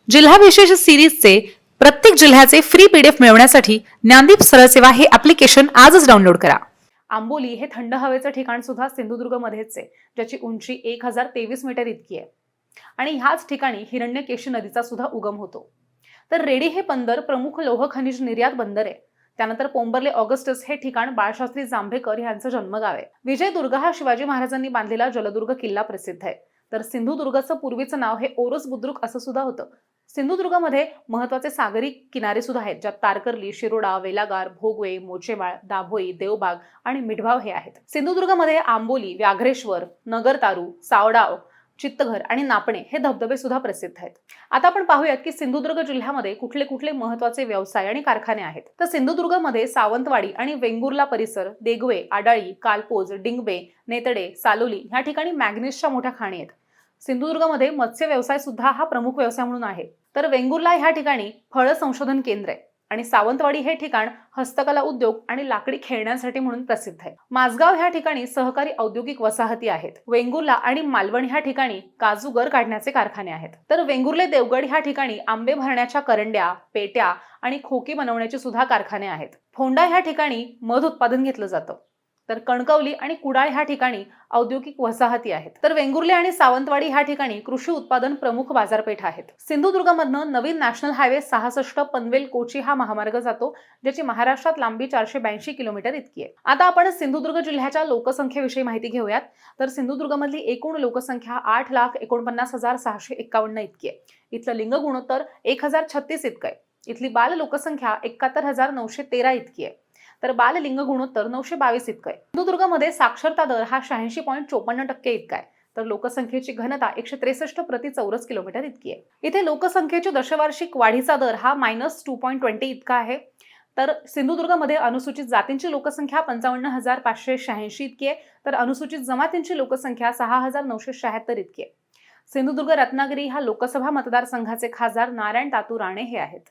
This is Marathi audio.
जिल्हा विशेष सिरीजचे प्रत्येक जिल्ह्याचे फ्री पीडीएफ मिळवण्यासाठी ज्ञानदीप सरळ सेवा हे ऍप्लिकेशन आजच डाउनलोड करा। आंबोली हे थंड हवेचं ठिकाण सुद्धा सिंधुदुर्गमध्येच आहे, ज्याची उंची 1023 मीटर इतकी आहे आणि ह्याच ठिकाणी हिरण्यकेशी नदीचा सुद्धा उगम होतो। तर रेडी हे बंदर प्रमुख लोह खनिज निर्यात बंदर आहे। त्यानंतर पोंबर्ले ऑगस्टस हे ठिकाण बाळशास्त्री जांभेकर यांचं जन्मगाव आहे। विजयदुर्ग हा शिवाजी महाराजांनी बांधलेला जलदुर्ग किल्ला प्रसिद्ध आहे। तर सिंधुदुर्गचं पूर्वीचं नाव हे ओरोस बुद्रुक असं सुद्धा होतं। सिंधुदुर्गमध्ये महत्त्वाचे सागरी किनारे सुद्धा आहेत, ज्यात तारकर्ली, शिरोडा, वेलागार, भोगवे, मोचेमाळ, दाभोई, देवबाग आणि मिठभाव हे आहेत। सिंधुदुर्गमध्ये आंबोली, व्याघ्रेश्वर, नगरतारू, सावडाव, चित्तघर आणि नापणे हे धबधबे सुद्धा प्रसिद्ध आहेत। आता आपण पाहूयात की सिंधुदुर्ग जिल्ह्यामध्ये कुठले कुठले महत्त्वाचे व्यवसाय आणि कारखाने आहेत। तर सिंधुदुर्गमध्ये सावंतवाडी आणि वेंगुर्ला परिसर, देगवे, आडाळी, कालपोज, डिंगबे, नेतडे, सालोली ह्या ठिकाणी मॅग्नीजच्या मोठ्या खाणी आहेत। सिंधुदुर्गमध्ये मत्स्य व्यवसाय सुद्धा हा प्रमुख व्यवसाय म्हणून आहे। तर वेंगुर्ला ह्या ठिकाणी फळ संशोधन केंद्र आहे आणि सावंतवाडी हे ठिकाण हस्तकला उद्योग आणि लाकडी खेळण्यांसाठी म्हणून प्रसिद्ध आहे। माझगाव ह्या ठिकाणी सहकारी औद्योगिक वसाहती आहेत। वेंगुर्ला आणि मालवण ह्या ठिकाणी काजू गर काढण्याचे कारखाने आहेत। तर वेंगुर्ले देवगड ह्या ठिकाणी आंबे भरण्याच्या करंड्या, पेट्या आणि खोकी बनवण्याचे सुद्धा कारखाने आहेत। फोंडा ह्या ठिकाणी मध उत्पादन घेतलं जातं। तर कणकवली आणि कुडाळ ह्या ठिकाणी औद्योगिक वसाहती आहेत। तर वेंगुर्ले आणि सावंतवाडी ह्या ठिकाणी कृषी उत्पादन प्रमुख बाजारपेठ आहेत। सिंधुदुर्गमधनं नवीन नॅशनल हायवे 66 पनवेल कोची हा महामार्ग जातो, ज्याची महाराष्ट्रात लांबी 482 किलोमीटर इतकी आहे। आता आपण सिंधुदुर्ग जिल्ह्याच्या लोकसंख्येविषयी माहिती घेऊयात। तर सिंधुदुर्गमधली एकूण लोकसंख्या 8,49,651 इतकी आहे। इथलं लिंग गुणोत्तर 1036 इतकं आहे। इथली बाल लोकसंख्या 71,913 इतकी आहे। तर बाल लिंग गुणोत्तर 922 इतकं आहे। सिंधुदुर्गमध्ये साक्षरता दर हा 86.54% इतका आहे। तर लोकसंख्येची घनता 163 प्रति चौरस किलोमीटर इतकी आहे। इथे लोकसंख्येची दशवार्षिक वाढीचा दर हा -2.20 इतका आहे। तर सिंधुदुर्गमध्ये अनुसूचित जातींची लोकसंख्या 55,586 इतकी आहे। तर अनुसूचित जमातींची लोकसंख्या 6,976 इतकी आहे। सिंधुदुर्ग रत्नागिरी हा लोकसभा मतदारसंघाचे खासदार नारायण तातू राणे हे आहेत।